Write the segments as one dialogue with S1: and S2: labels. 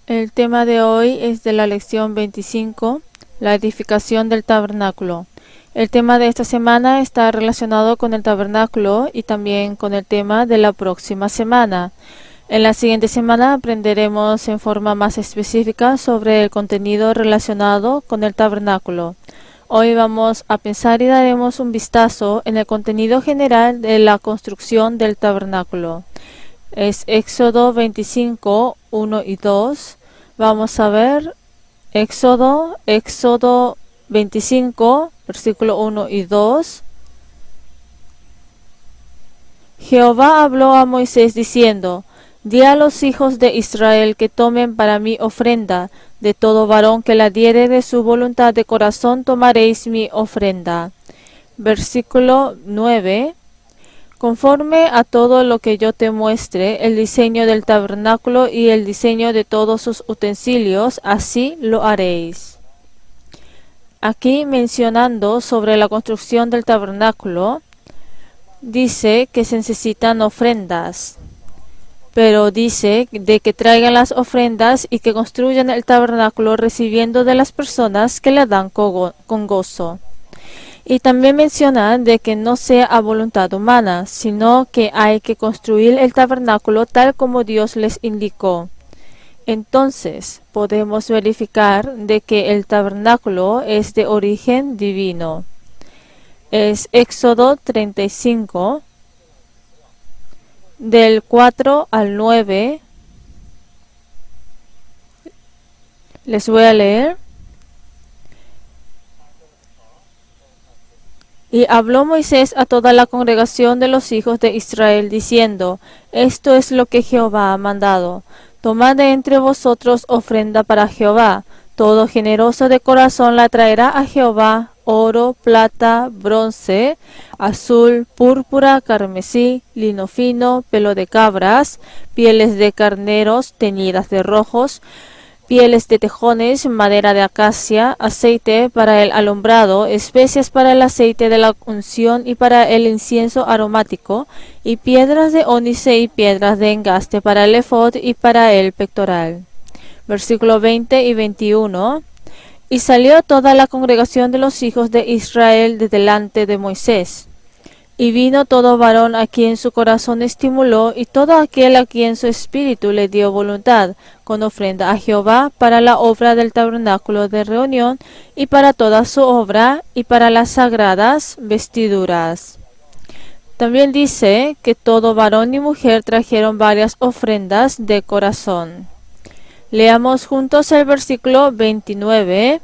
S1: El tema de hoy es de la lección 25, la edificación del tabernáculo. El tema de esta semana está relacionado con el tabernáculo y también con el tema de la próxima semana. En la siguiente semana aprenderemos en forma más específica sobre el contenido relacionado con el tabernáculo. Hoy vamos a pensar y daremos un vistazo en el contenido general de la construcción del tabernáculo. Es Éxodo 25, 1 y 2. Vamos a ver Éxodo 25, versículo 1 y 2. Jehová habló a Moisés diciendo: Di a los hijos de Israel que tomen para mí ofrenda, de todo varón que la diere de su voluntad de corazón tomaréis mi ofrenda. Versículo 9. Conforme a todo lo que yo te muestre, el diseño del tabernáculo y el diseño de todos sus utensilios, así lo haréis. Aquí mencionando sobre la construcción del tabernáculo, dice que se necesitan ofrendas, pero dice de que traigan las ofrendas y que construyan el tabernáculo recibiendo de las personas que le dan con gozo. Y también menciona de que no sea a voluntad humana, sino que hay que construir el tabernáculo tal como Dios les indicó. Entonces, podemos verificar de que el tabernáculo es de origen divino. Es Éxodo 35, del 4 al 9. Les voy a leer. Y habló Moisés a toda la congregación de los hijos de Israel, diciendo: Esto es lo que Jehová ha mandado. Tomad de entre vosotros ofrenda para Jehová. Todo generoso de corazón la traerá a Jehová: oro, plata, bronce, azul, púrpura, carmesí, lino fino, pelo de cabras, pieles de carneros teñidas de rojos, pieles de tejones, madera de acacia, aceite para el alumbrado, especias para el aceite de la unción y para el incienso aromático, y piedras de ónice y piedras de engaste para el efod y para el pectoral. Versículo 20 y 21. Y salió toda la congregación de los hijos de Israel de delante de Moisés. Y vino todo varón a quien su corazón estimuló, y todo aquel a quien su espíritu le dio voluntad, con ofrenda a Jehová para la obra del tabernáculo de reunión, y para toda su obra, y para las sagradas vestiduras. También dice que todo varón y mujer trajeron varias ofrendas de corazón. Leamos juntos el versículo 29.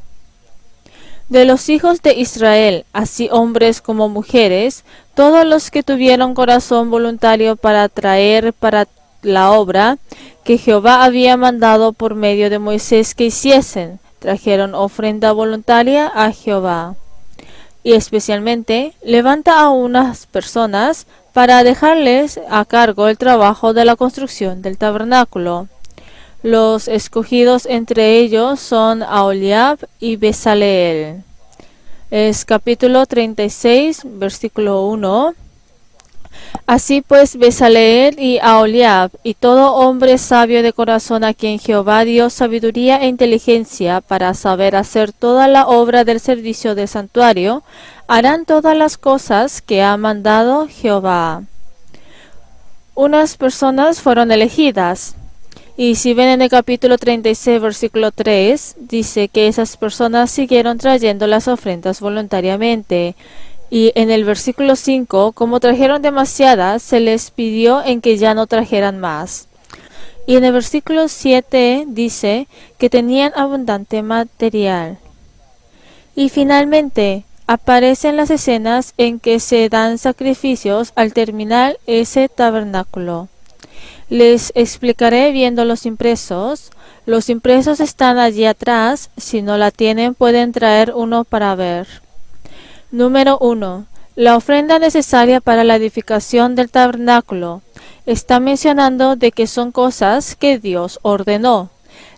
S1: De los hijos de Israel, así hombres como mujeres, todos los que tuvieron corazón voluntario para traer para la obra que Jehová había mandado por medio de Moisés que hiciesen, trajeron ofrenda voluntaria a Jehová. Y especialmente levanta a unas personas para dejarles a cargo el trabajo de la construcción del tabernáculo. Los escogidos entre ellos son Aholiab y Bezaleel. Es capítulo 36, versículo 1. Así pues, Bezaleel y Aholiab, y todo hombre sabio de corazón a quien Jehová dio sabiduría e inteligencia para saber hacer toda la obra del servicio del santuario, harán todas las cosas que ha mandado Jehová. Unas personas fueron elegidas. Y si ven en el capítulo 36, versículo 3, dice que esas personas siguieron trayendo las ofrendas voluntariamente. Y en el versículo 5, como trajeron demasiadas, se les pidió en que ya no trajeran más. Y en el versículo 7 dice que tenían abundante material. Y finalmente aparecen las escenas en que se dan sacrificios al terminar ese tabernáculo. Les explicaré viendo los impresos. Los impresos están allí atrás. Si no la tienen, pueden traer uno para ver. Número 1. La ofrenda necesaria para la edificación del tabernáculo. Está mencionando de que son cosas que Dios ordenó.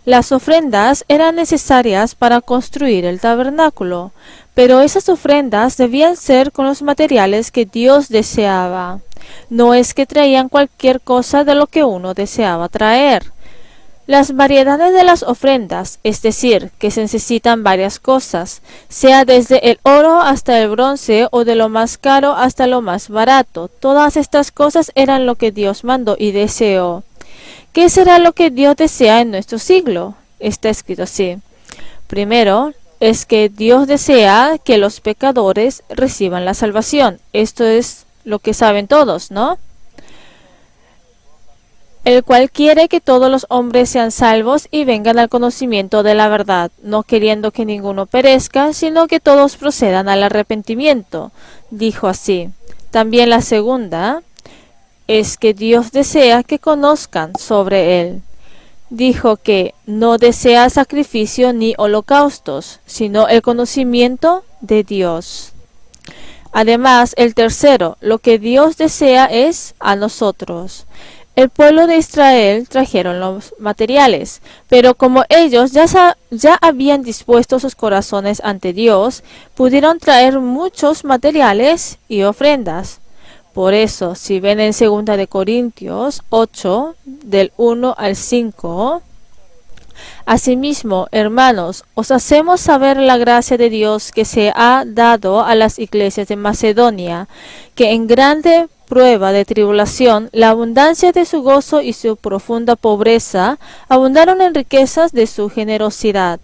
S1: Las ofrendas eran necesarias para construir el tabernáculo, pero esas ofrendas debían ser con los materiales que Dios deseaba. No es que traían cualquier cosa de lo que uno deseaba traer. Las variedades de las ofrendas, es decir, que se necesitan varias cosas, sea desde el oro hasta el bronce o de lo más caro hasta lo más barato, todas estas cosas eran lo que Dios mandó y deseó. ¿Qué será lo que Dios desea en nuestro siglo? Está escrito así. Primero, es que Dios desea que los pecadores reciban la salvación. Esto es lo que saben todos, ¿no? El cual quiere que todos los hombres sean salvos y vengan al conocimiento de la verdad, no queriendo que ninguno perezca, sino que todos procedan al arrepentimiento. Dijo así. También la segunda es que Dios desea que conozcan sobre Él. Dijo que no desea sacrificio ni holocaustos, sino el conocimiento de Dios. Además, el tercero, lo que Dios desea es a nosotros. El pueblo de Israel trajeron los materiales, pero como ellos ya habían dispuesto sus corazones ante Dios, pudieron traer muchos materiales y ofrendas. Por eso, si ven en 2 de Corintios 8, del 1 al 5, asimismo, hermanos, os hacemos saber la gracia de Dios que se ha dado a las iglesias de Macedonia, que en grande prueba de tribulación, la abundancia de su gozo y su profunda pobreza abundaron en riquezas de su generosidad.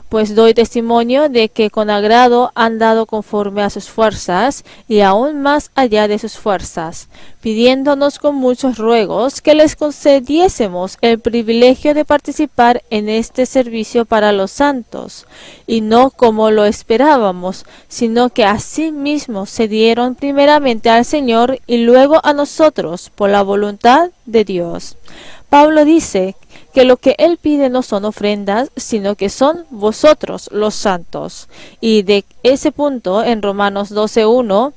S1: Pues doy testimonio de que con agrado han dado conforme a sus fuerzas y aún más allá de sus fuerzas, pidiéndonos con muchos ruegos que les concediésemos el privilegio de participar en este servicio para los santos, y no como lo esperábamos, sino que asimismo se dieron primeramente al Señor y luego a nosotros por la voluntad de Dios. Pablo dice que lo que él pide no son ofrendas, sino que son vosotros los santos. Y de ese punto, en Romanos 12:1,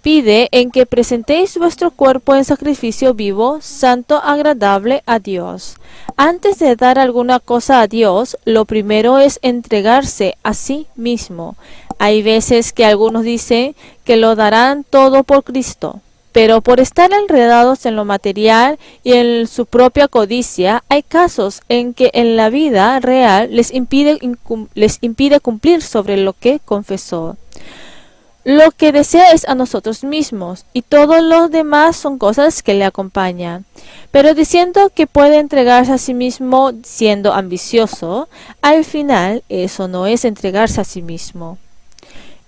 S1: pide en que presentéis vuestro cuerpo en sacrificio vivo, santo, agradable a Dios. Antes de dar alguna cosa a Dios, lo primero es entregarse a sí mismo. Hay veces que algunos dicen que lo darán todo por Cristo. Pero por estar enredados en lo material y en su propia codicia, hay casos en que en la vida real les impide cumplir sobre lo que confesó. Lo que desea es a nosotros mismos, y todos los demás son cosas que le acompañan. Pero diciendo que puede entregarse a sí mismo siendo ambicioso, al final eso no es entregarse a sí mismo.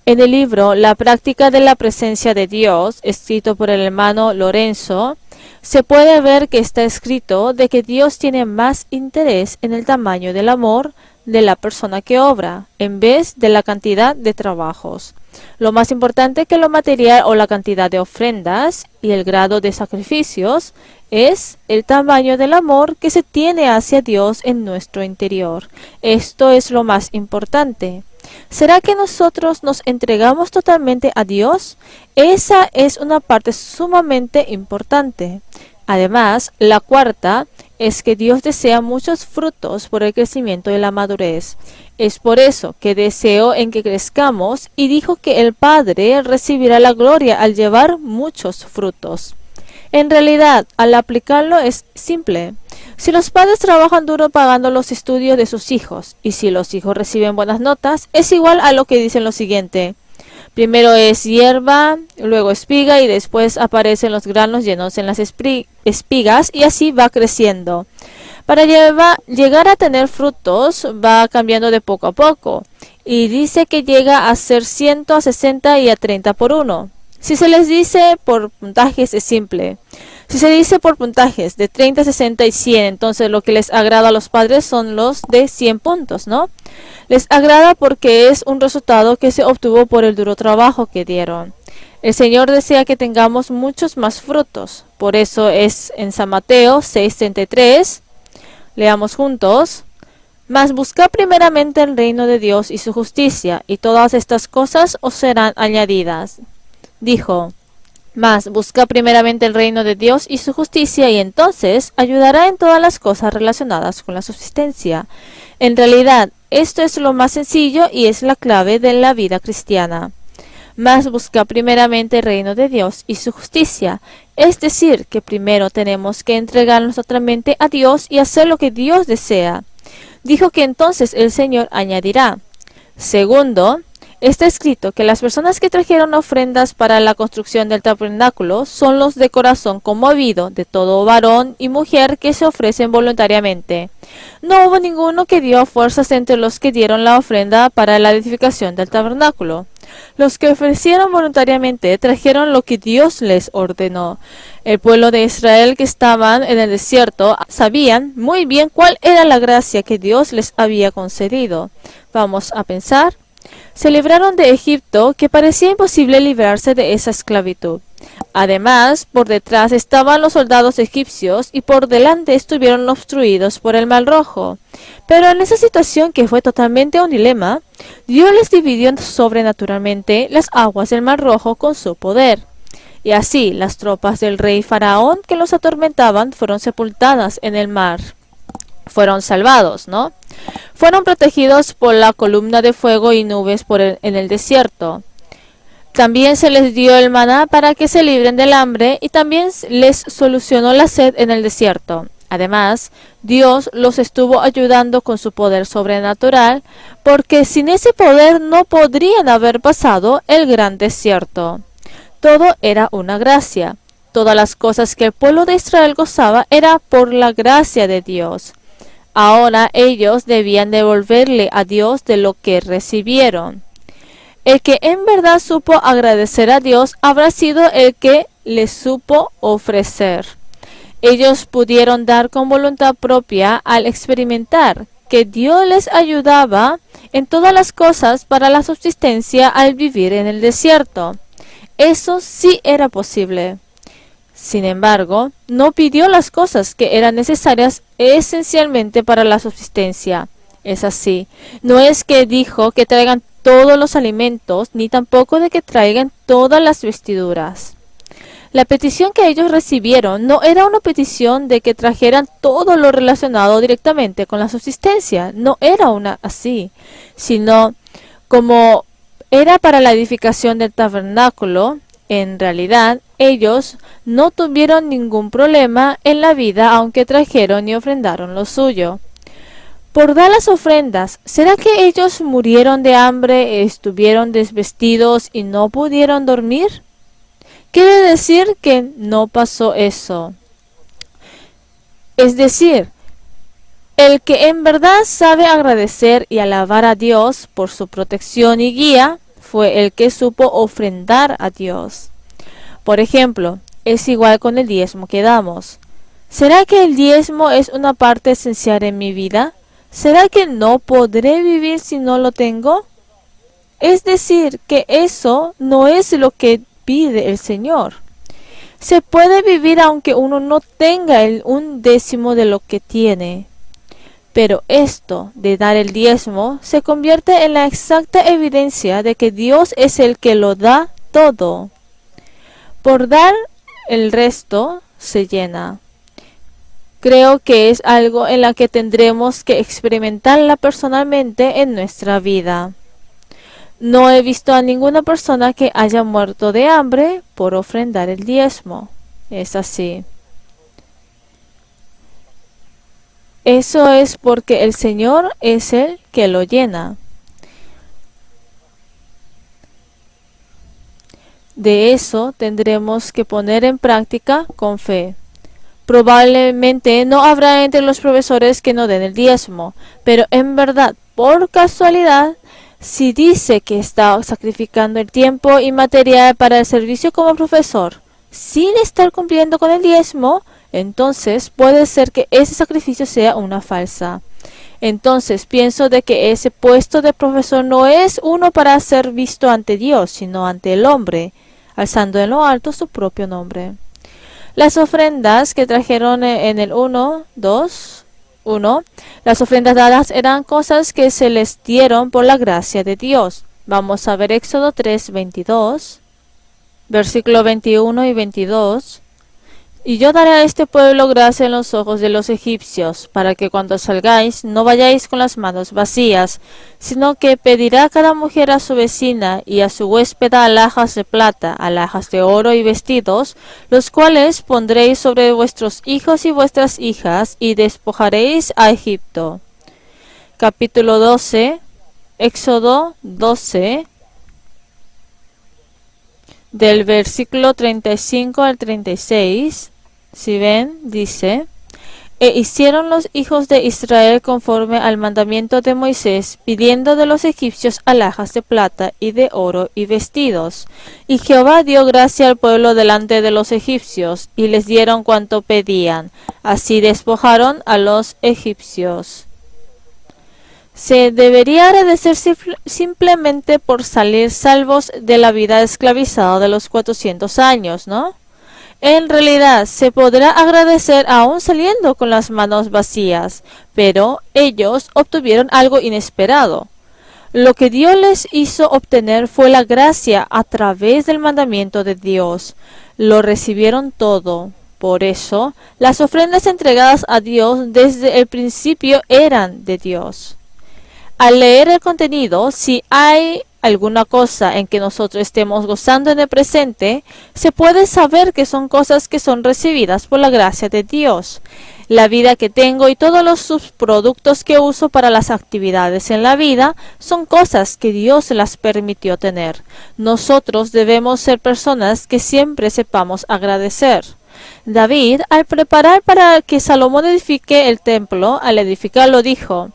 S1: En el libro La práctica de la presencia de Dios, escrito por el hermano Lorenzo, se puede ver que está escrito de que Dios tiene más interés en el tamaño del amor de la persona que obra, en vez de la cantidad de trabajos. Lo más importante que lo material o la cantidad de ofrendas y el grado de sacrificios es el tamaño del amor que se tiene hacia Dios en nuestro interior. Esto es lo más importante. ¿Será que nosotros nos entregamos totalmente a Dios? Esa es una parte sumamente importante. Además, la cuarta es que Dios desea muchos frutos por el crecimiento y la madurez. Es por eso que deseó en que crezcamos y dijo que el Padre recibirá la gloria al llevar muchos frutos. En realidad, al aplicarlo es simple. Si los padres trabajan duro pagando los estudios de sus hijos, y si los hijos reciben buenas notas, es igual a lo que dicen lo siguiente. Primero es hierba, luego espiga y después aparecen los granos llenos en las espigas y así va creciendo. Para llegar a tener frutos va cambiando de poco a poco y dice que llega a ser 100, a 60 y a 30 por 1. Si se les dice por puntajes es simple. Si se dice por puntajes de 30, 60 y 100, entonces lo que les agrada a los padres son los de 100 puntos, ¿no? Les agrada porque es un resultado que se obtuvo por el duro trabajo que dieron. El Señor desea que tengamos muchos más frutos. Por eso es en San Mateo 6:33. Leamos juntos. Mas buscad primeramente el reino de Dios y su justicia, y todas estas cosas os serán añadidas. Dijo, mas busca primeramente el reino de Dios y su justicia y entonces ayudará en todas las cosas relacionadas con la subsistencia. En realidad, esto es lo más sencillo y es la clave de la vida cristiana. Mas busca primeramente el reino de Dios y su justicia Es decir, que primero tenemos que entregarnos totalmente a Dios y hacer lo que Dios desea. Dijo que entonces el Señor añadirá. Segundo, está escrito que las personas que trajeron ofrendas para la construcción del tabernáculo son los de corazón conmovido, de todo varón y mujer que se ofrecen voluntariamente. No hubo ninguno que dio fuerzas entre los que dieron la ofrenda para la edificación del tabernáculo. Los que ofrecieron voluntariamente trajeron lo que Dios les ordenó. El pueblo de Israel que estaban en el desierto sabían muy bien cuál era la gracia que Dios les había concedido. Vamos a pensar. Se libraron de Egipto, que parecía imposible librarse de esa esclavitud. Además, por detrás estaban los soldados egipcios y por delante estuvieron obstruidos por el Mar Rojo. Pero en esa situación que fue totalmente un dilema, Dios les dividió sobrenaturalmente las aguas del Mar Rojo con su poder. Y así las tropas del rey Faraón que los atormentaban fueron sepultadas en el mar. Fueron salvados, ¿no? Fueron protegidos por la columna de fuego y nubes en el desierto. También se les dio el maná para que se libren del hambre y también les solucionó la sed en el desierto. Además, Dios los estuvo ayudando con su poder sobrenatural, porque sin ese poder no podrían haber pasado el gran desierto. Todo era una gracia. Todas las cosas que el pueblo de Israel gozaba era por la gracia de Dios. Ahora ellos debían devolverle a Dios de lo que recibieron. El que en verdad supo agradecer a Dios habrá sido el que les supo ofrecer. Ellos pudieron dar con voluntad propia al experimentar que Dios les ayudaba en todas las cosas para la subsistencia al vivir en el desierto. Eso sí era posible. Sin embargo, no pidió las cosas que eran necesarias esencialmente para la subsistencia. Es así. No es que dijo que traigan todos los alimentos, ni tampoco de que traigan todas las vestiduras. La petición que ellos recibieron no era una petición de que trajeran todo lo relacionado directamente con la subsistencia. No era una así, sino como era para la edificación del tabernáculo. En realidad, ellos no tuvieron ningún problema en la vida aunque trajeron y ofrendaron lo suyo. Por dar las ofrendas, ¿será que ellos murieron de hambre, estuvieron desvestidos y no pudieron dormir? Quiere decir que no pasó eso. Es decir, el que en verdad sabe agradecer y alabar a Dios por su protección y guía, fue el que supo ofrendar a Dios. Por ejemplo, es igual con el diezmo que damos. ¿Será que el diezmo es una parte esencial en mi vida? ¿Será que no podré vivir si no lo tengo? Es decir, que eso no es lo que pide el Señor. Se puede vivir aunque uno no tenga un décimo de lo que tiene. Pero esto de dar el diezmo se convierte en la exacta evidencia de que Dios es el que lo da todo. Por dar el resto se llena. Creo que es algo en la que tendremos que experimentarla personalmente en nuestra vida. No he visto a ninguna persona que haya muerto de hambre por ofrendar el diezmo. Es así. Eso es porque el Señor es el que lo llena. De eso tendremos que poner en práctica con fe. Probablemente no habrá entre los profesores que no den el diezmo, pero en verdad, por casualidad, si dice que está sacrificando el tiempo y material para el servicio como profesor, sin estar cumpliendo con el diezmo, entonces puede ser que ese sacrificio sea una falsa. Entonces pienso de que ese puesto de profesor no es uno para ser visto ante Dios, sino ante el hombre, alzando en lo alto su propio nombre. Las ofrendas que trajeron en el 1, las ofrendas dadas eran cosas que se les dieron por la gracia de Dios. Vamos a ver Éxodo 3:22, versículo 21 y 22. Y yo daré a este pueblo gracia en los ojos de los egipcios, para que cuando salgáis no vayáis con las manos vacías, sino que pedirá cada mujer a su vecina y a su huéspeda alhajas de plata, alhajas de oro y vestidos, los cuales pondréis sobre vuestros hijos y vuestras hijas, y despojaréis a Egipto. Capítulo 12, Éxodo 12, del versículo 35 al 36. Si ven, dice: E hicieron los hijos de Israel conforme al mandamiento de Moisés, pidiendo de los egipcios alhajas de plata y de oro y vestidos. Y Jehová dio gracia al pueblo delante de los egipcios, y les dieron cuanto pedían. Así despojaron a los egipcios. Se debería agradecer simplemente por salir salvos de la vida esclavizada de los 400 años, ¿no? En realidad, se podrá agradecer aún saliendo con las manos vacías, pero ellos obtuvieron algo inesperado. Lo que Dios les hizo obtener fue la gracia a través del mandamiento de Dios. Lo recibieron todo. Por eso, las ofrendas entregadas a Dios desde el principio eran de Dios. Al leer el contenido, si hay alguna cosa en que nosotros estemos gozando en el presente, se puede saber que son cosas que son recibidas por la gracia de Dios. La vida que tengo y todos los subproductos que uso para las actividades en la vida son cosas que Dios las permitió tener. Nosotros debemos ser personas que siempre sepamos agradecer. David, al preparar para que Salomón edifique el templo, al edificarlo dijo: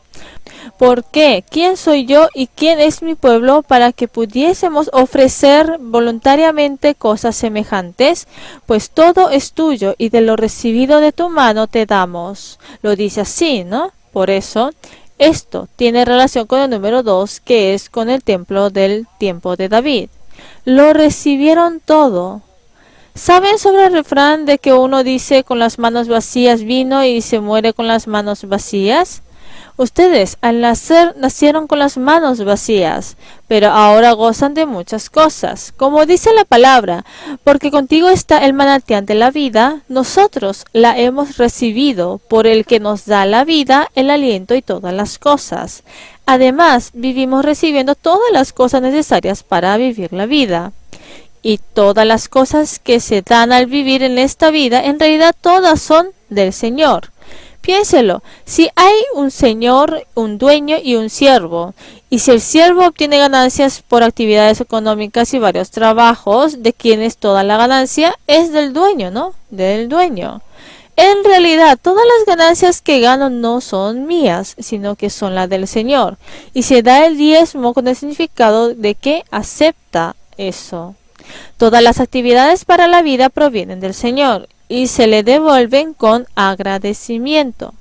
S1: ¿Por qué? ¿Quién soy yo y quién es mi pueblo para que pudiésemos ofrecer voluntariamente cosas semejantes? Pues todo es tuyo y de lo recibido de tu mano te damos. Lo dice así, ¿no? Por eso, esto tiene relación con el número 2, que es con el templo del tiempo de David. Lo recibieron todo. ¿Saben sobre el refrán de que uno dice con las manos vacías vino y se muere con las manos vacías? Ustedes al nacer nacieron con las manos vacías, pero ahora gozan de muchas cosas. Como dice la palabra, porque contigo está el manantial de la vida, nosotros la hemos recibido por el que nos da la vida, el aliento y todas las cosas. Además, vivimos recibiendo todas las cosas necesarias para vivir la vida. Y todas las cosas que se dan al vivir en esta vida, en realidad todas son del Señor. Piénselo, si hay un señor, un dueño y un siervo, y si el siervo obtiene ganancias por actividades económicas y varios trabajos, de quienes toda la ganancia es del dueño, ¿no? Del dueño. En realidad, todas las ganancias que gano no son mías, sino que son las del Señor, y se da el diezmo con el significado de que acepta eso. Todas las actividades para la vida provienen del Señor y se le devuelven con agradecimiento.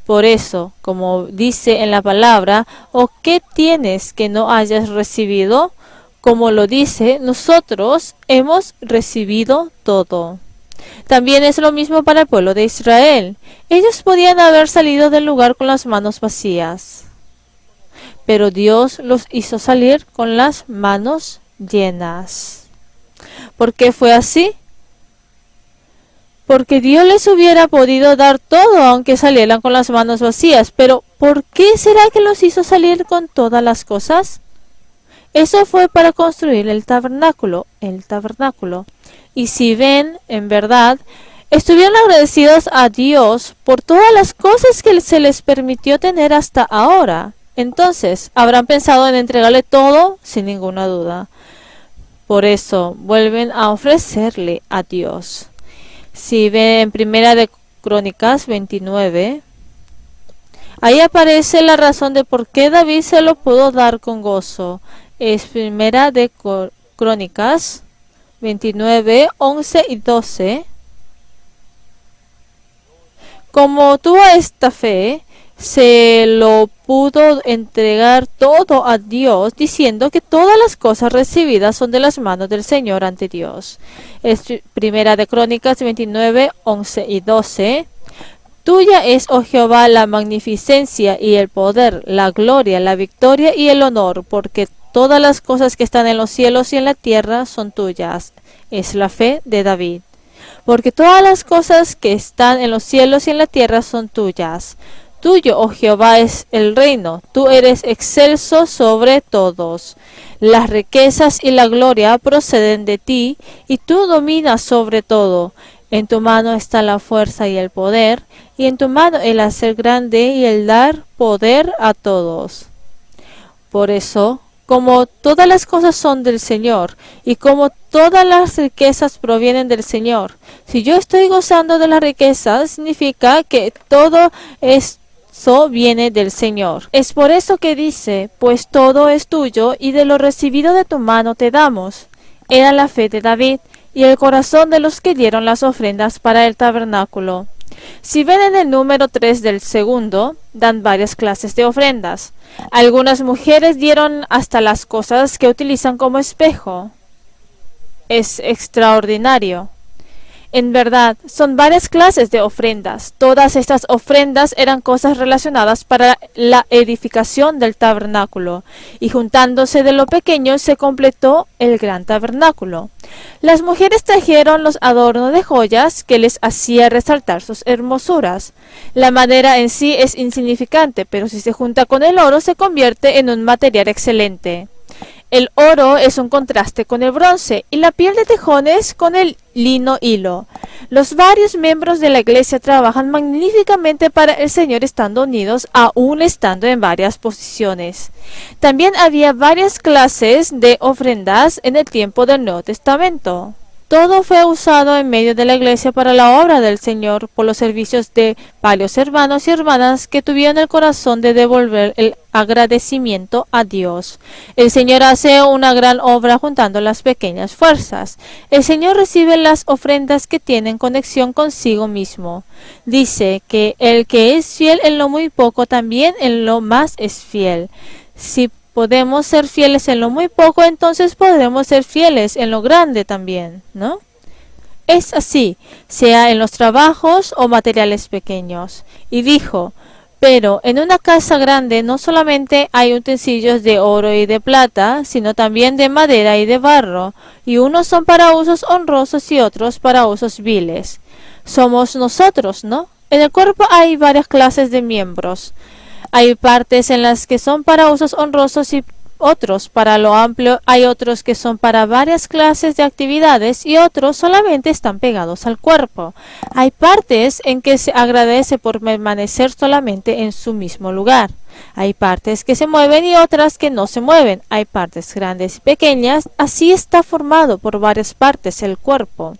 S1: Por eso, como dice en la palabra, ¿o qué tienes que no hayas recibido? Como lo dice, nosotros hemos recibido todo. También es lo mismo para el pueblo de Israel. Ellos podían haber salido del lugar con las manos vacías, pero Dios los hizo salir con las manos llenas. ¿Por qué fue así? Porque Dios les hubiera podido dar todo aunque salieran con las manos vacías. Pero ¿por qué será que los hizo salir con todas las cosas? Eso fue para construir el tabernáculo. Y si ven, en verdad, estuvieron agradecidos a Dios por todas las cosas que se les permitió tener hasta ahora. Entonces, habrán pensado en entregarle todo sin ninguna duda. Por eso, vuelven a ofrecerle a Dios. Si ven en Primera de Crónicas 29, ahí aparece la razón de por qué David se lo pudo dar con gozo. Es Primera de Crónicas 29, 11 y 12. Como tuvo esta fe, se lo pudo entregar todo a Dios, diciendo que todas las cosas recibidas son de las manos del Señor ante Dios. Es Primera de Crónicas 29, 11 y 12. Tuya es, oh Jehová, la magnificencia y el poder, la gloria, la victoria y el honor, porque todas las cosas que están en los cielos y en la tierra son tuyas. Es la fe de David. porque todas las cosas que están en los cielos y en la tierra son tuyas. Tuyo, oh Jehová, es el reino, tú eres excelso sobre todos. Las riquezas y la gloria proceden de ti, y tú dominas sobre todo. En tu mano está la fuerza y el poder, y en tu mano el hacer grande y el dar poder a todos. Por eso, como todas las cosas son del Señor, y como todas las riquezas provienen del Señor, si yo estoy gozando de las riquezas, significa que todo eso viene del Señor. Es por eso que dice, pues todo es tuyo, y de lo recibido de tu mano te damos. Era la fe de David, y el corazón de los que dieron las ofrendas para el tabernáculo. Si ven en el número 3 del segundo, dan varias clases de ofrendas. Algunas mujeres dieron hasta las cosas que utilizan como espejo. Es extraordinario. En verdad, son varias clases de ofrendas. Todas estas ofrendas eran cosas relacionadas para la edificación del tabernáculo, y juntándose de lo pequeño se completó el gran tabernáculo. Las mujeres trajeron los adornos de joyas que les hacía resaltar sus hermosuras. La madera en sí es insignificante, pero si se junta con el oro se convierte en un material excelente. El oro es un contraste con el bronce y la piel de tejones con el lino hilo. Los varios miembros de la iglesia trabajan magníficamente para el Señor estando unidos, aún estando en varias posiciones. También había varias clases de ofrendas en el tiempo del Nuevo Testamento. Todo fue usado en medio de la iglesia para la obra del Señor por los servicios de varios hermanos y hermanas que tuvieron el corazón de devolver el agradecimiento a Dios. El Señor hace una gran obra juntando las pequeñas fuerzas. El Señor recibe las ofrendas que tienen conexión consigo mismo. Dice que el que es fiel en lo muy poco, también en lo más es fiel. Si podemos ser fieles en lo muy poco, entonces podremos ser fieles en lo grande también, ¿no? Es así, sea en los trabajos o materiales pequeños. Y dijo, pero en una casa grande no solamente hay utensilios de oro y de plata, sino también de madera y de barro, y unos son para usos honrosos y otros para usos viles. Somos nosotros, ¿no? En el cuerpo hay varias clases de miembros. Hay partes en las que son para usos honrosos y otros para lo amplio. Hay otros que son para varias clases de actividades y otros solamente están pegados al cuerpo. Hay partes en que se agradece por permanecer solamente en su mismo lugar. Hay partes que se mueven y otras que no se mueven. Hay partes grandes y pequeñas. Así está formado por varias partes el cuerpo.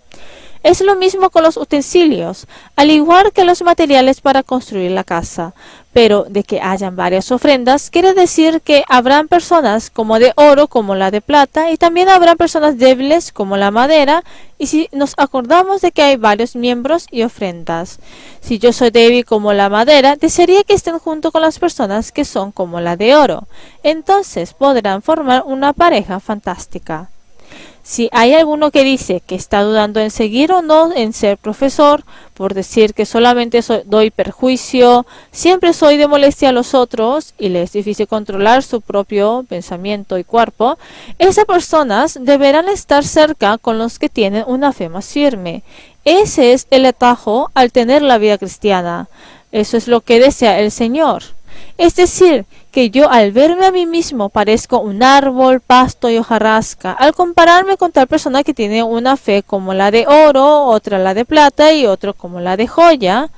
S1: Es lo mismo con los utensilios, al igual que los materiales para construir la casa. Pero de que hayan varias ofrendas, quiere decir que habrán personas como de oro, como la de plata, y también habrán personas débiles como la madera, y si nos acordamos de que hay varios miembros y ofrendas. Si yo soy débil como la madera, desearía que estén junto con las personas que son como la de oro. Entonces podrán formar una pareja fantástica. Si hay alguno que dice que está dudando en seguir o no en ser profesor, por decir que solamente doy perjuicio, siempre soy de molestia a los otros y le es difícil controlar su propio pensamiento y cuerpo, esas personas deberán estar cerca con los que tienen una fe más firme. Ese es el atajo al tener la vida cristiana. Eso es lo que desea el Señor. Es decir, que yo al verme a mí mismo parezco un árbol, pasto y hojarasca, al compararme con tal persona que tiene una fe como la de oro, otra la de plata y otro como la de joya.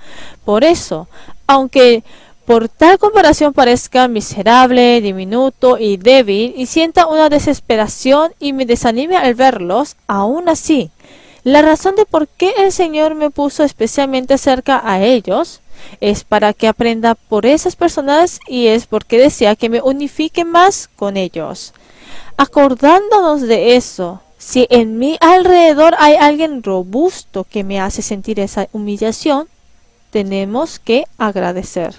S1: Por eso, aunque por tal comparación parezca miserable, diminuto y débil, y sienta una desesperación y me desanime al verlos, aún así, la razón de por qué el Señor me puso especialmente cerca a ellos es para que aprenda por esas personas y es porque desea que me unifique más con ellos. Acordándonos de eso, si en mi alrededor hay alguien robusto que me hace sentir esa humillación, tenemos que agradecer.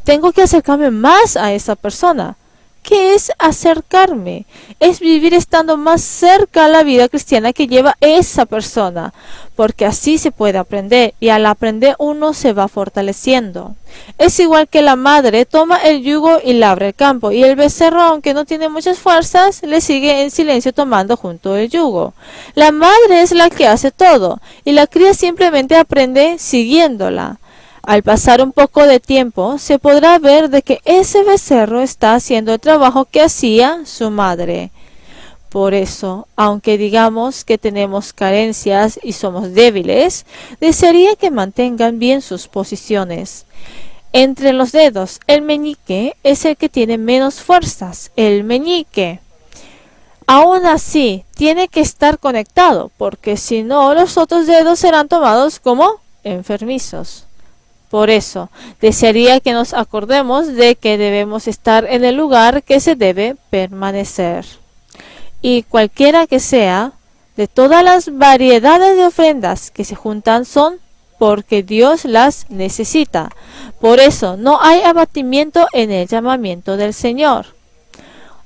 S1: Tengo que acercarme más a esa persona. ¿qué es acercarme? Es vivir estando más cerca a la vida cristiana que lleva esa persona, porque así se puede aprender y al aprender uno se va fortaleciendo. Es igual que la madre toma el yugo y labra el campo, y el becerro, aunque no tiene muchas fuerzas, le sigue en silencio tomando junto el yugo. La madre es la que hace todo, y la cría simplemente aprende siguiéndola. Al pasar un poco de tiempo, se podrá ver de que ese becerro está haciendo el trabajo que hacía su madre. Por eso, aunque digamos que tenemos carencias y somos débiles, desearía que mantengan bien sus posiciones. Entre los dedos, el meñique es el que tiene menos fuerzas, el meñique. Aún así, tiene que estar conectado, porque si no, los otros dedos serán tomados como enfermizos. Por eso, desearía que nos acordemos de que debemos estar en el lugar que se debe permanecer. Y cualquiera que sea, de todas las variedades de ofrendas que se juntan son porque Dios las necesita. Por eso, no hay abatimiento en el llamamiento del Señor.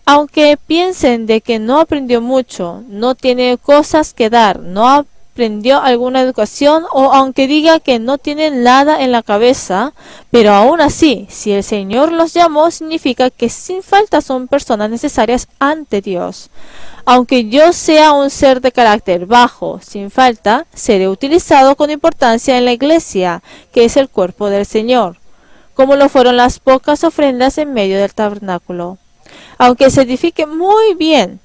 S1: Aunque piensen de que no aprendió mucho, no tiene cosas que dar, no aprendió alguna educación, o aunque diga que no tienen nada en la cabeza, pero aún así, si el Señor los llamó, significa que sin falta son personas necesarias ante Dios. Aunque yo sea un ser de carácter bajo, sin falta, seré utilizado con importancia en la iglesia, que es el cuerpo del Señor, como lo fueron las pocas ofrendas en medio del tabernáculo. Aunque se edifique muy bien,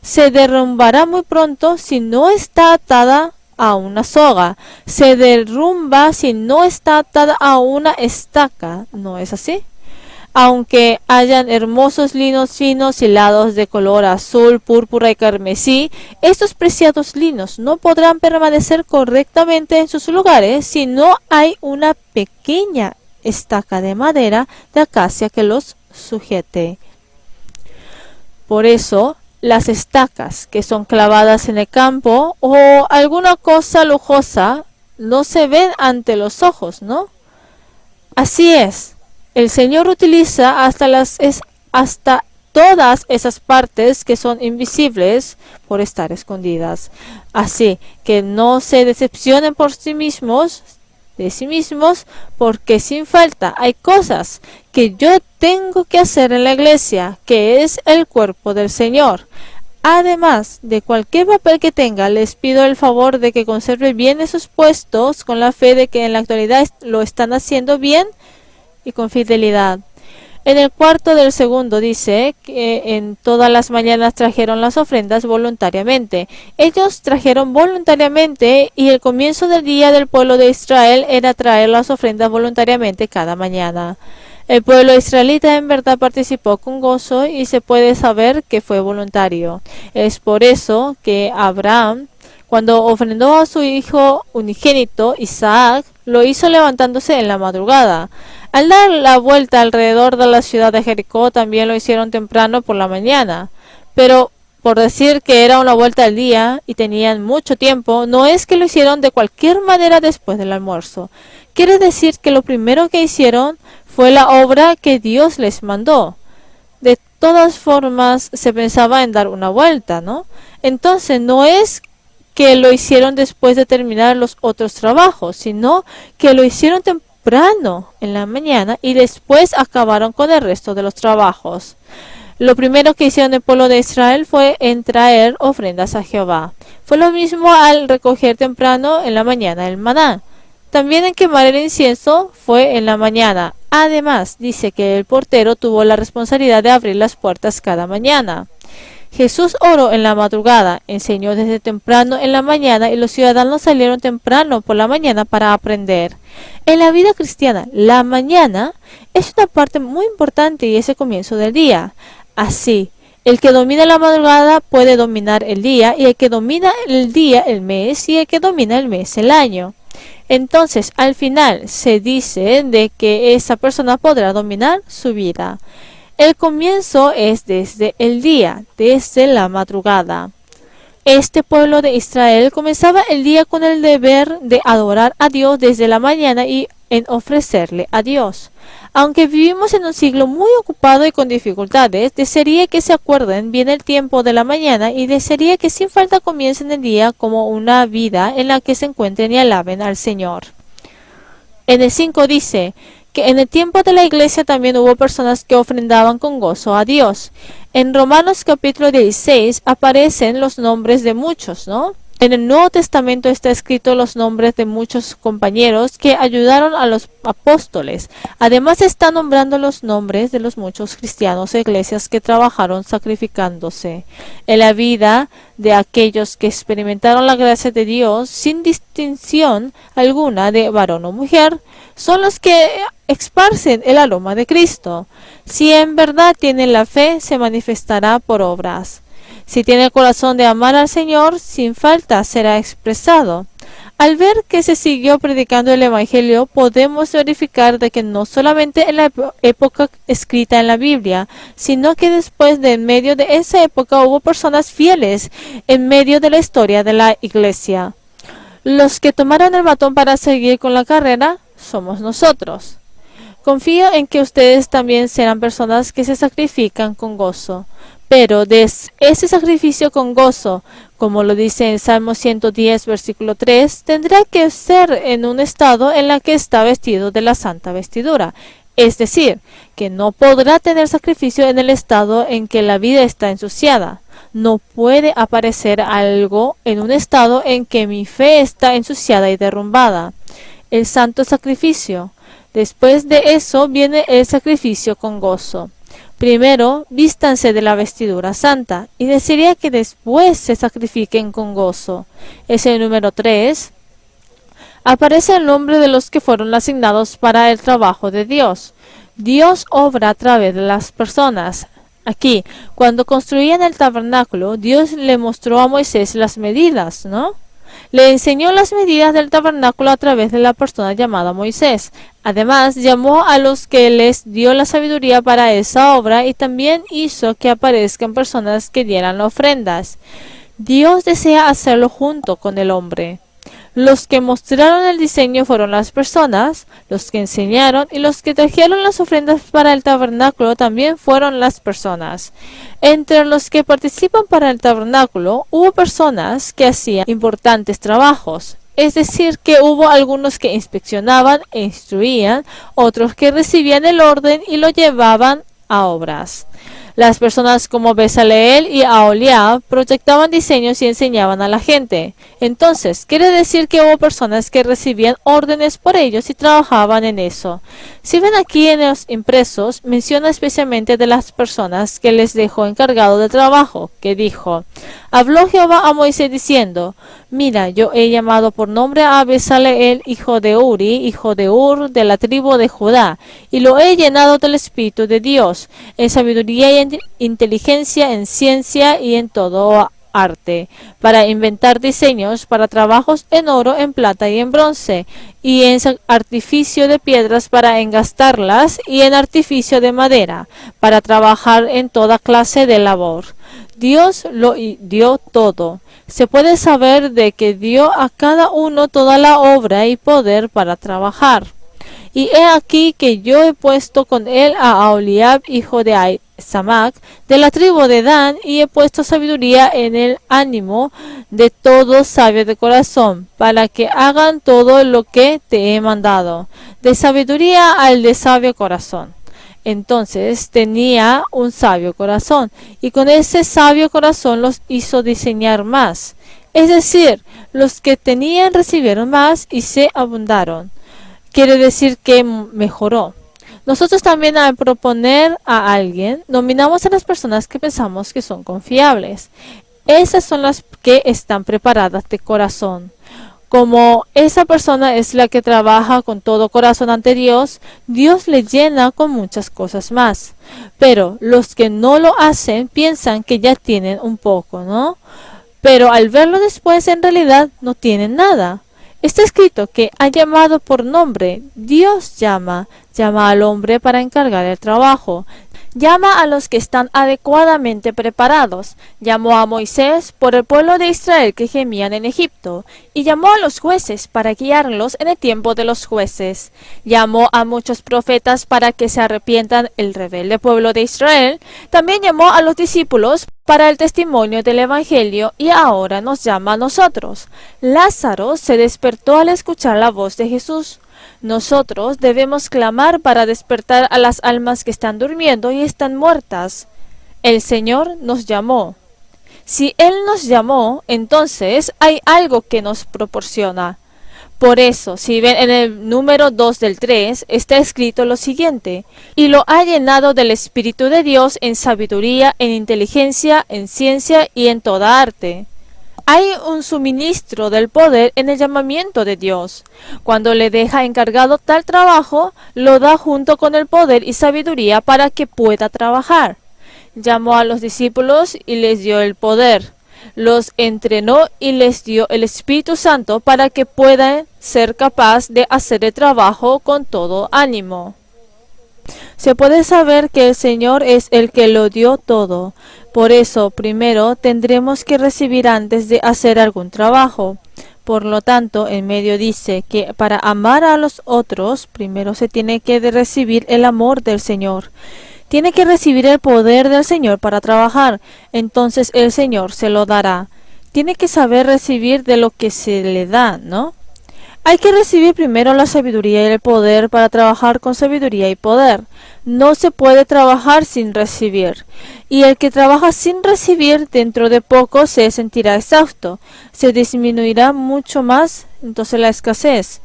S1: se derrumbará muy pronto si no está atada a una soga. Se derrumba si no está atada a una estaca. ¿No es así? Aunque hayan hermosos linos finos hilados de color azul, púrpura y carmesí, estos preciados linos no podrán permanecer correctamente en sus lugares si no hay una pequeña estaca de madera de acacia que los sujete. Por eso, las estacas que son clavadas en el campo o alguna cosa lujosa no se ven ante los ojos, ¿no? Así es, el Señor utiliza hasta todas esas partes que son invisibles por estar escondidas. Así que no se decepcionen de sí mismos, porque sin falta hay cosas que yo tengo que hacer en la iglesia, que es el cuerpo del Señor. Además de cualquier papel que tenga, les pido el favor de que conserve bien esos puestos con la fe de que en la actualidad lo están haciendo bien y con fidelidad. En el cuarto del segundo dice que en todas las mañanas trajeron las ofrendas voluntariamente. Ellos trajeron voluntariamente, y el comienzo del día del pueblo de Israel era traer las ofrendas voluntariamente cada mañana. El pueblo israelita en verdad participó con gozo, y se puede saber que fue voluntario. Es por eso que Abraham, cuando ofrendó a su hijo unigénito, Isaac, lo hizo levantándose en la madrugada. Al dar la vuelta alrededor de la ciudad de Jericó, también lo hicieron temprano por la mañana. Pero por decir que era una vuelta al día y tenían mucho tiempo, no es que lo hicieron de cualquier manera después del almuerzo. Quiere decir que lo primero que hicieron fue la obra que Dios les mandó. De todas formas, se pensaba en dar una vuelta, ¿no? Entonces, no es que lo hicieron después de terminar los otros trabajos, sino que lo hicieron temprano en la mañana y después acabaron con el resto de los trabajos. Lo primero que hicieron el pueblo de Israel fue en traer ofrendas a Jehová. Fue lo mismo al recoger temprano en la mañana el maná. También en quemar el incienso fue en la mañana. Además, dice que el portero tuvo la responsabilidad de abrir las puertas cada mañana. Jesús oró en la madrugada, enseñó desde temprano en la mañana, y los ciudadanos salieron temprano por la mañana para aprender. En la vida cristiana, la mañana es una parte muy importante y es el comienzo del día. Así, el que domina la madrugada puede dominar el día, y el que domina el día el mes, y el que domina el mes el año. Entonces, al final se dice de que esa persona podrá dominar su vida. El comienzo es desde el día, desde la madrugada. Este pueblo de Israel comenzaba el día con el deber de adorar a Dios desde la mañana y en ofrecerle a Dios. Aunque vivimos en un siglo muy ocupado y con dificultades, desearía que se acuerden bien el tiempo de la mañana y desearía que sin falta comiencen el día como una vida en la que se encuentren y alaben al Señor. En el 5 dice que en el tiempo de la iglesia también hubo personas que ofrendaban con gozo a Dios. En Romanos capítulo 16 aparecen los nombres de muchos, ¿no? En el Nuevo Testamento está escrito los nombres de muchos compañeros que ayudaron a los apóstoles. Además está nombrando los nombres de los muchos cristianos e iglesias que trabajaron sacrificándose. En la vida de aquellos que experimentaron la gracia de Dios sin distinción alguna de varón o mujer, son los que esparcen el aroma de Cristo. Si en verdad tienen la fe, se manifestará por obras. Si tiene el corazón de amar al Señor, sin falta será expresado. Al ver que se siguió predicando el Evangelio, podemos verificar de que no solamente en la época escrita en la Biblia, sino que después de en medio de esa época hubo personas fieles en medio de la historia de la Iglesia. Los que tomaron el batón para seguir con la carrera somos nosotros. Confío en que ustedes también serán personas que se sacrifican con gozo. Pero de ese sacrificio con gozo, como lo dice en Salmo 110, versículo 3, tendrá que ser en un estado en el que está vestido de la santa vestidura. Es decir, que no podrá tener sacrificio en el estado en que la vida está ensuciada. No puede aparecer algo en un estado en que mi fe está ensuciada y derrumbada. El santo sacrificio. Después de eso viene el sacrificio con gozo. Primero, vístanse de la vestidura santa, y desearía que después se sacrifiquen con gozo. Es el número 3. Aparece el nombre de los que fueron asignados para el trabajo de Dios. Dios obra a través de las personas. Aquí, cuando construían el tabernáculo, Dios le mostró a Moisés las medidas, ¿no? Le enseñó las medidas del tabernáculo a través de la persona llamada Moisés. Además, llamó a los que les dio la sabiduría para esa obra y también hizo que aparezcan personas que dieran ofrendas. Dios desea hacerlo junto con el hombre. Los que mostraron el diseño fueron las personas, los que enseñaron y los que trajeron las ofrendas para el tabernáculo también fueron las personas. Entre los que participan para el tabernáculo hubo personas que hacían importantes trabajos. Es decir, que hubo algunos que inspeccionaban e instruían, otros que recibían el orden y lo llevaban a obras. Las personas como Bezaleel y Aholiab proyectaban diseños y enseñaban a la gente. Entonces, quiere decir que hubo personas que recibían órdenes por ellos y trabajaban en eso. Si ven aquí en los impresos, menciona especialmente de las personas que les dejó encargado de trabajo, que dijo: habló Jehová a Moisés diciendo: mira, yo he llamado por nombre a Bezaleel, hijo de Uri, hijo de Ur, de la tribu de Judá, y lo he llenado del Espíritu de Dios, en sabiduría y en inteligencia, en ciencia y en todo arte, para inventar diseños para trabajos en oro, en plata y en bronce, y en artificio de piedras para engastarlas, y en artificio de madera, para trabajar en toda clase de labor. Dios lo dio todo. Se puede saber de que dio a cada uno toda la obra y poder para trabajar. Y he aquí que yo he puesto con él a Aholiab, hijo de Samac, de la tribu de Dan, y he puesto sabiduría en el ánimo de todo sabio de corazón, para que hagan todo lo que te he mandado. De sabiduría al de sabio corazón. Entonces tenía un sabio corazón, y con ese sabio corazón los hizo diseñar más. Es decir, los que tenían recibieron más y se abundaron. Quiere decir que mejoró. Nosotros también, al proponer a alguien, nominamos a las personas que pensamos que son confiables. Esas son las que están preparadas de corazón. Como esa persona es la que trabaja con todo corazón ante Dios, Dios le llena con muchas cosas más. Pero los que no lo hacen piensan que ya tienen un poco, ¿no? Pero al verlo después, en realidad no tienen nada. Está escrito que ha llamado por nombre. Dios llama al hombre para encargar el trabajo. llama a los que están adecuadamente preparados. Llamó a Moisés por el pueblo de Israel que gemían en Egipto, y llamó a los jueces para guiarlos en el tiempo de los jueces. Llamó a muchos profetas para que se arrepientan el rebelde pueblo de Israel. También llamó a los discípulos para el testimonio del Evangelio, y ahora nos llama a nosotros. Lázaro se despertó al escuchar la voz de Jesús. Nosotros debemos clamar para despertar a las almas que están durmiendo y están muertas. El Señor nos llamó. Si Él nos llamó, entonces hay algo que nos proporciona. Por eso, si ven en el número 2 del 3, está escrito lo siguiente: y lo ha llenado del Espíritu de Dios en sabiduría, en inteligencia, en ciencia y en toda arte. Hay un suministro del poder en el llamamiento de Dios. Cuando le deja encargado tal trabajo, lo da junto con el poder y sabiduría para que pueda trabajar. Llamó a los discípulos y les dio el poder. Los entrenó y les dio el Espíritu Santo para que puedan ser capaz de hacer el trabajo con todo ánimo. Se puede saber que el Señor es el que lo dio todo. Por eso, primero tendremos que recibir antes de hacer algún trabajo. Por lo tanto, en medio dice que para amar a los otros, primero se tiene que recibir el amor del Señor. Tiene que recibir el poder del Señor para trabajar. Entonces el Señor se lo dará. Tiene que saber recibir de lo que se le da, ¿no? Hay que recibir primero la sabiduría y el poder para trabajar con sabiduría y poder. No se puede trabajar sin recibir. Y el que trabaja sin recibir, dentro de poco se sentirá exhausto. Se disminuirá mucho más, entonces, la escasez.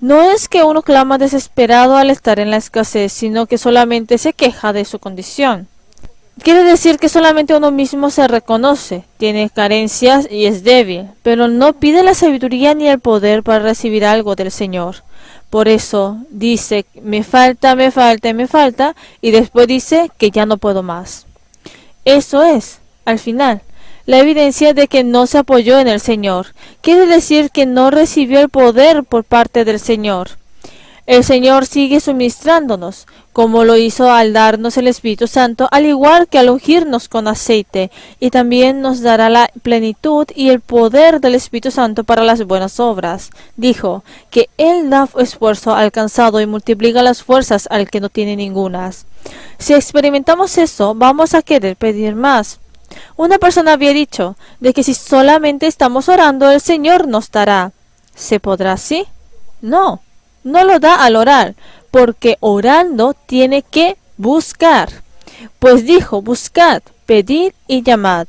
S1: No es que uno clama desesperado al estar en la escasez, sino que solamente se queja de su condición. Quiere decir que solamente uno mismo se reconoce, tiene carencias y es débil, pero no pide la sabiduría ni el poder para recibir algo del Señor. Por eso dice, me falta, y después dice que ya no puedo más. Eso es, al final, la evidencia de que no se apoyó en el Señor. Quiere decir que no recibió el poder por parte del Señor. El Señor sigue suministrándonos, como lo hizo al darnos el Espíritu Santo, al igual que al ungirnos con aceite, y también nos dará la plenitud y el poder del Espíritu Santo para las buenas obras. Dijo que Él da esfuerzo al cansado y multiplica las fuerzas al que no tiene ningunas. Si experimentamos eso, vamos a querer pedir más. Una persona había dicho de que si solamente estamos orando, el Señor nos dará. ¿Se podrá así? No. No lo da al orar, porque orando tiene que buscar. Pues dijo, buscad, pedid y llamad.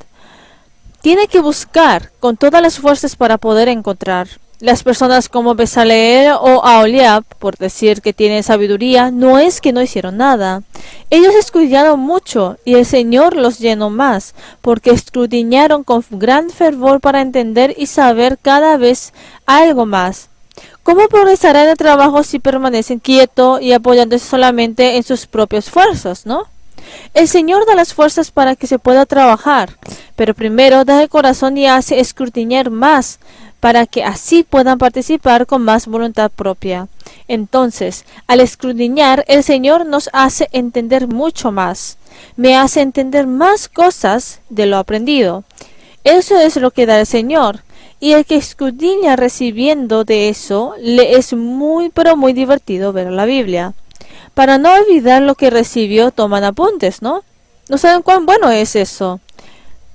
S1: Tiene que buscar con todas las fuerzas para poder encontrar. Las personas como Bezaleel o Aholiab, por decir que tienen sabiduría, no es que no hicieron nada. Ellos escudriñaron mucho y el Señor los llenó más, porque escudriñaron con gran fervor para entender y saber cada vez algo más. ¿Cómo progresará en el trabajo si permanecen quietos y apoyándose solamente en sus propios esfuerzos, no? El Señor da las fuerzas para que se pueda trabajar, pero primero da el corazón y hace escudriñar más, para que así puedan participar con más voluntad propia. Entonces, al escudriñar, el Señor nos hace entender mucho más. Me hace entender más cosas de lo aprendido. Eso es lo que da el Señor. Y el que escudriña recibiendo de eso, le es muy pero muy divertido ver la Biblia. Para no olvidar lo que recibió, toman apuntes, ¿no? No saben cuán bueno es eso.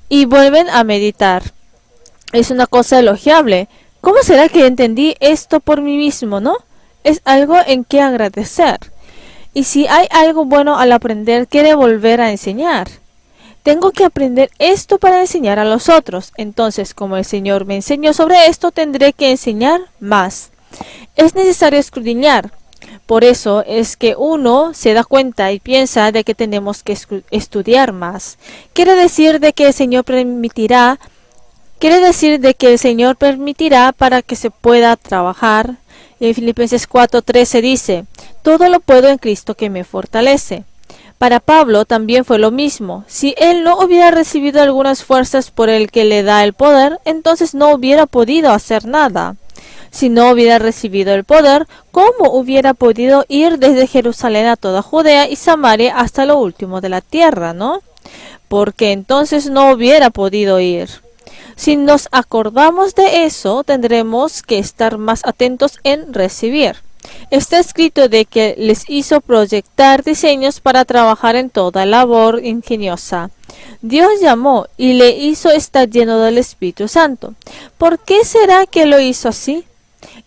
S1: Y vuelven a meditar. Es una cosa elogiable. ¿Cómo será que entendí esto por mí mismo, no? Es algo en que agradecer. Y si hay algo bueno al aprender, quiere volver a enseñar. Tengo que aprender esto para enseñar a los otros. Entonces, como el Señor me enseñó sobre esto, tendré que enseñar más. Es necesario escudriñar. Por eso es que uno se da cuenta y piensa de que tenemos que estudiar más. Quiere decir de que el Señor permitirá para que se pueda trabajar. Y en Filipenses 4:13 dice, todo lo puedo en Cristo que me fortalece. Para Pablo también fue lo mismo. Si él no hubiera recibido algunas fuerzas por el que le da el poder, entonces no hubiera podido hacer nada. Si no hubiera recibido el poder, ¿cómo hubiera podido ir desde Jerusalén a toda Judea y Samaria hasta lo último de la tierra, no? Porque entonces no hubiera podido ir. Si nos acordamos de eso, tendremos que estar más atentos en recibir. Está escrito de que les hizo proyectar diseños para trabajar en toda labor ingeniosa. Dios llamó y le hizo estar lleno del Espíritu Santo. ¿Por qué será que lo hizo así?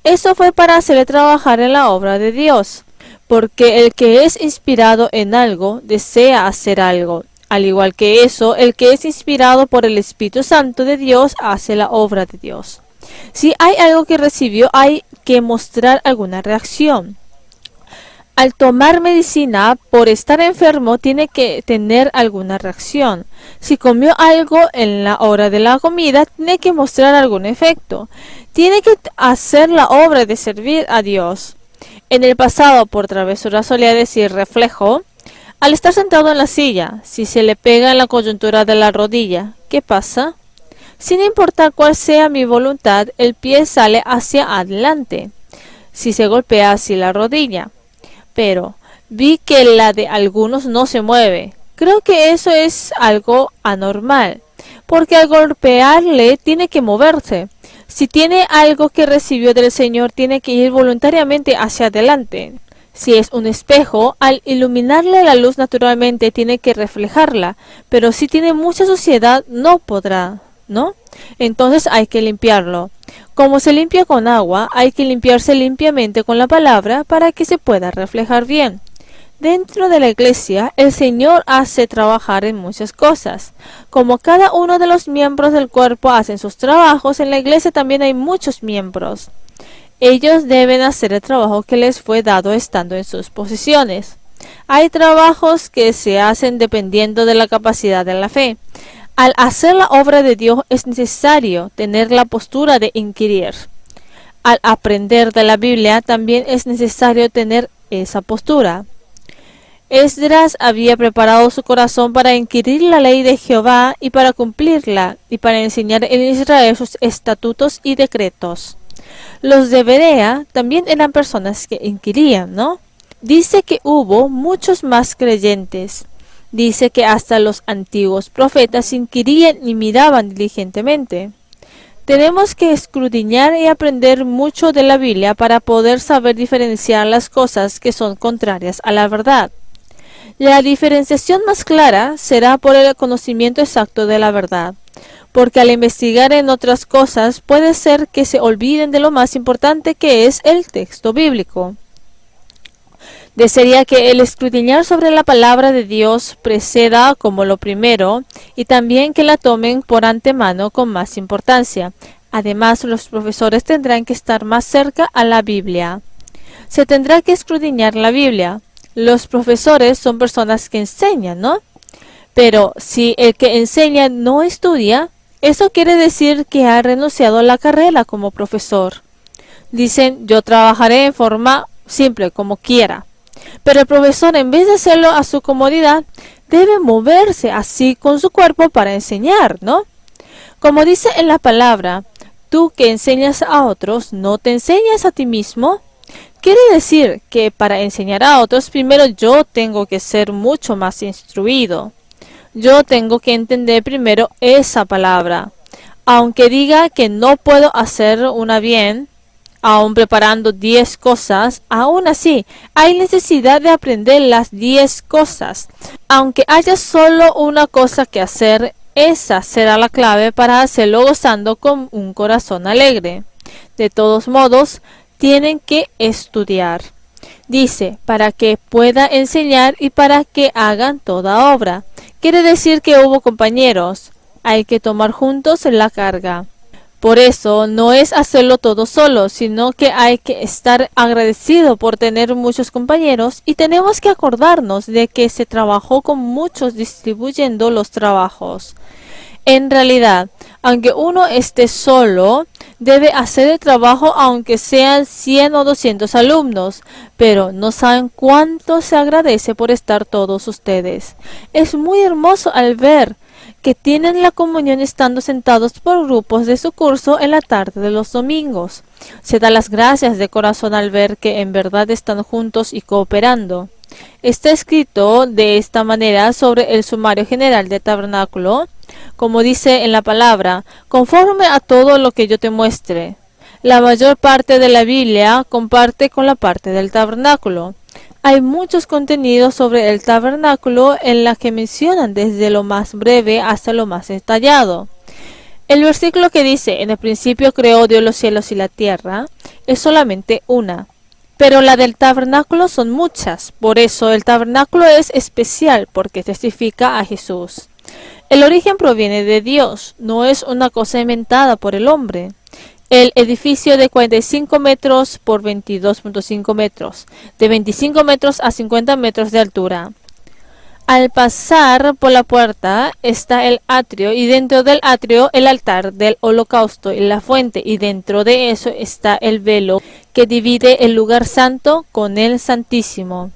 S1: Eso fue para hacerle trabajar en la obra de Dios. Porque el que es inspirado en algo, desea hacer algo. Al igual que eso, el que es inspirado por el Espíritu Santo de Dios hace la obra de Dios. Si hay algo que recibió, hay que mostrar alguna reacción. Al tomar medicina por estar enfermo, tiene que tener alguna reacción. Si comió algo en la hora de la comida, tiene que mostrar algún efecto. Tiene que hacer la obra de servir a Dios. En el pasado, por travesura solía decir reflejo. Al estar sentado en la silla, si se le pega en la coyuntura de la rodilla, ¿qué pasa? Sin importar cuál sea mi voluntad, el pie sale hacia adelante, si se golpea así la rodilla. Pero vi que la de algunos no se mueve. Creo que eso es algo anormal, porque al golpearle tiene que moverse. Si tiene algo que recibió del Señor, tiene que ir voluntariamente hacia adelante. Si es un espejo, al iluminarle la luz naturalmente tiene que reflejarla, pero si tiene mucha suciedad no podrá, ¿no? Entonces hay que limpiarlo. Como se limpia con agua, hay que limpiarse limpiamente con la palabra para que se pueda reflejar bien. Dentro de la iglesia, el Señor hace trabajar en muchas cosas. Como cada uno de los miembros del cuerpo hacen sus trabajos, en la iglesia también hay muchos miembros. Ellos deben hacer el trabajo que les fue dado estando en sus posiciones. Hay trabajos que se hacen dependiendo de la capacidad de la fe. Al hacer la obra de Dios es necesario tener la postura de inquirir. Al aprender de la Biblia también es necesario tener esa postura. Esdras había preparado su corazón para inquirir la ley de Jehová y para cumplirla, y para enseñar en Israel sus estatutos y decretos. Los de Berea también eran personas que inquirían, ¿no? Dice que hubo muchos más creyentes. Dice que hasta los antiguos profetas inquirían y miraban diligentemente. Tenemos que escudriñar y aprender mucho de la Biblia para poder saber diferenciar las cosas que son contrarias a la verdad. La diferenciación más clara será por el conocimiento exacto de la verdad, porque al investigar en otras cosas puede ser que se olviden de lo más importante que es el texto bíblico. Desearía que el escudriñar sobre la palabra de Dios preceda como lo primero y también que la tomen por antemano con más importancia. Además, los profesores tendrán que estar más cerca a la Biblia. Se tendrá que escudriñar la Biblia. Los profesores son personas que enseñan, ¿no? Pero si el que enseña no estudia, eso quiere decir que ha renunciado a la carrera como profesor. Dicen, yo trabajaré en forma simple, como quiera. Pero el profesor, en vez de hacerlo a su comodidad, debe moverse así con su cuerpo para enseñar, ¿no? Como dice en la palabra, tú que enseñas a otros, ¿no te enseñas a ti mismo? Quiere decir que para enseñar a otros, primero yo tengo que ser mucho más instruido. Yo tengo que entender primero esa palabra. Aunque diga que no puedo hacer una bien, aún preparando 10 cosas, aún así hay necesidad de aprender las 10 cosas. Aunque haya solo una cosa que hacer, esa será la clave para hacerlo gozando con un corazón alegre. De todos modos, tienen que estudiar. Dice, para que pueda enseñar y para que hagan toda obra. Quiere decir que hubo compañeros. Hay que tomar juntos la carga. Por eso no es hacerlo todo solo, sino que hay que estar agradecido por tener muchos compañeros y tenemos que acordarnos de que se trabajó con muchos distribuyendo los trabajos. En realidad, aunque uno esté solo, debe hacer el trabajo aunque sean 100 o 200 alumnos, pero no saben cuánto se agradece por estar todos ustedes. Es muy hermoso al ver que tienen la comunión estando sentados por grupos de su curso en la tarde de los domingos. Se da las gracias de corazón al ver que en verdad están juntos y cooperando. Está escrito de esta manera sobre el sumario general del tabernáculo, como dice en la palabra, conforme a todo lo que yo te muestre. La mayor parte de la Biblia comparte con la parte del tabernáculo. Hay muchos contenidos sobre el tabernáculo en la que mencionan desde lo más breve hasta lo más detallado. El versículo que dice, en el principio creó Dios los cielos y la tierra, es solamente una. Pero la del tabernáculo son muchas, por eso el tabernáculo es especial porque testifica a Jesús. El origen proviene de Dios, no es una cosa inventada por el hombre. El edificio de 45 metros por 22.5 metros, de 25 metros a 50 metros de altura. Al pasar por la puerta está el atrio y dentro del atrio el altar del holocausto y la fuente y dentro de eso está el velo que divide el lugar santo con el santísimo.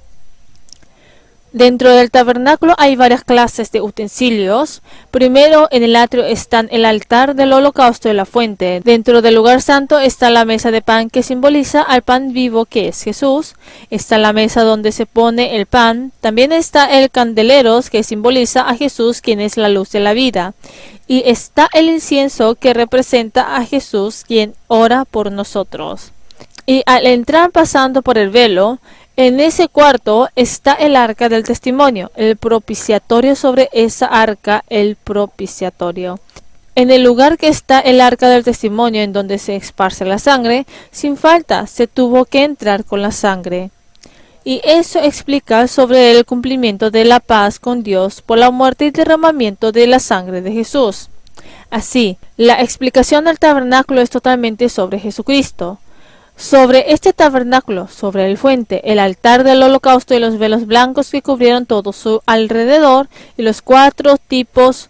S1: Dentro del tabernáculo hay varias clases de utensilios. Primero en el atrio están el altar del holocausto y la fuente. Dentro del lugar santo está la mesa de pan que simboliza al pan vivo que es Jesús. Está la mesa donde se pone el pan. También está el candelero que simboliza a Jesús quien es la luz de la vida. Y está el incienso que representa a Jesús quien ora por nosotros. Y al entrar pasando por el velo, en ese cuarto está el arca del testimonio, el propiciatorio sobre esa arca, el propiciatorio. En el lugar que está el arca del testimonio en donde se esparce la sangre, sin falta se tuvo que entrar con la sangre. Y eso explica sobre el cumplimiento de la paz con Dios por la muerte y derramamiento de la sangre de Jesús. Así, la explicación del tabernáculo es totalmente sobre Jesucristo. Sobre este tabernáculo, sobre el fuente, el altar del holocausto y los velos blancos que cubrieron todo su alrededor, y los cuatro tipos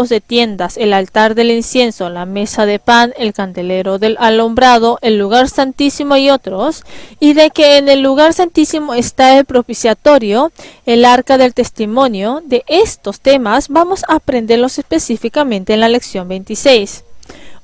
S1: de tiendas, el altar del incienso, la mesa de pan, el candelero del alumbrado, el lugar santísimo y otros, y de que en el lugar santísimo está el propiciatorio, el arca del testimonio. De estos temas vamos a aprenderlos específicamente en la lección 26.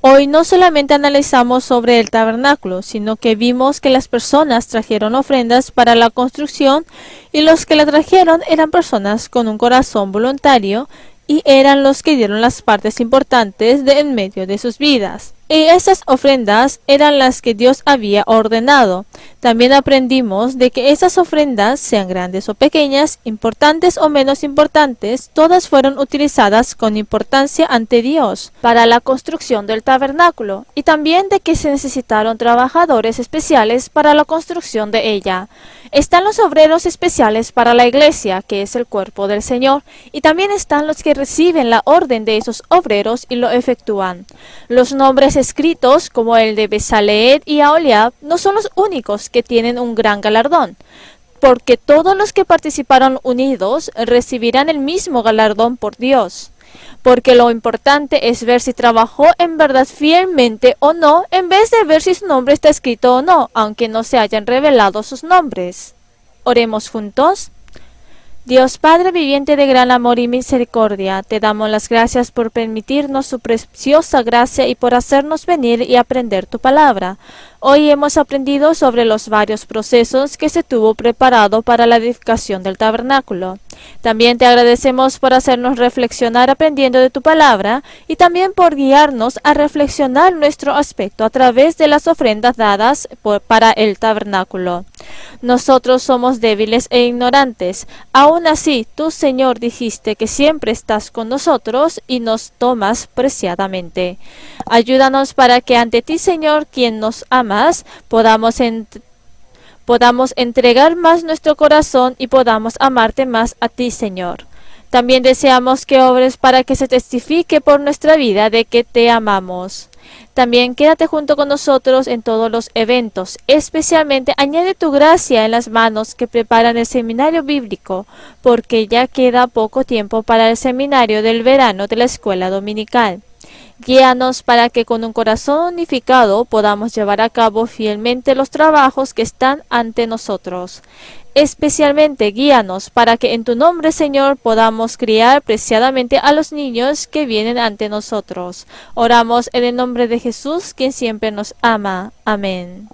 S1: Hoy no solamente analizamos sobre el tabernáculo, sino que vimos que las personas trajeron ofrendas para la construcción y los que la trajeron eran personas con un corazón voluntario y eran los que dieron las partes importantes en medio de sus vidas. Y esas ofrendas eran las que Dios había ordenado. También aprendimos de que esas ofrendas, sean grandes o pequeñas, importantes o menos importantes, todas fueron utilizadas con importancia ante Dios para la construcción del tabernáculo, y también de que se necesitaron trabajadores especiales para la construcción de ella. Están los obreros especiales para la iglesia, que es el cuerpo del Señor, y también están los que reciben la orden de esos obreros y lo efectúan. Los nombres escritos, como el de Bezaleel y Aholiab, no son los únicos que tienen un gran galardón, porque todos los que participaron unidos recibirán el mismo galardón por Dios. Porque lo importante es ver si trabajó en verdad fielmente o no, en vez de ver si su nombre está escrito o no, aunque no se hayan revelado sus nombres. Oremos juntos. Dios Padre viviente de gran amor y misericordia, te damos las gracias por permitirnos su preciosa gracia y por hacernos venir y aprender tu palabra. Hoy hemos aprendido sobre los varios procesos que se tuvo preparado para la edificación del tabernáculo. También te agradecemos por hacernos reflexionar aprendiendo de tu palabra y también por guiarnos a reflexionar nuestro aspecto a través de las ofrendas dadas para el tabernáculo. Nosotros somos débiles e ignorantes. Aún así, tú, Señor, dijiste que siempre estás con nosotros y nos tomas preciadamente. Ayúdanos para que ante ti, Señor, quien nos amas, podamos entregar más nuestro corazón y podamos amarte más a ti, Señor. También deseamos que obres para que se testifique por nuestra vida de que te amamos. También quédate junto con nosotros en todos los eventos, especialmente añade tu gracia en las manos que preparan el seminario bíblico, porque ya queda poco tiempo para el seminario del verano de la escuela dominical. Guíanos para que con un corazón unificado podamos llevar a cabo fielmente los trabajos que están ante nosotros. Especialmente guíanos para que en tu nombre, Señor, podamos criar preciadamente a los niños que vienen ante nosotros. Oramos en el nombre de Jesús, quien siempre nos ama. Amén.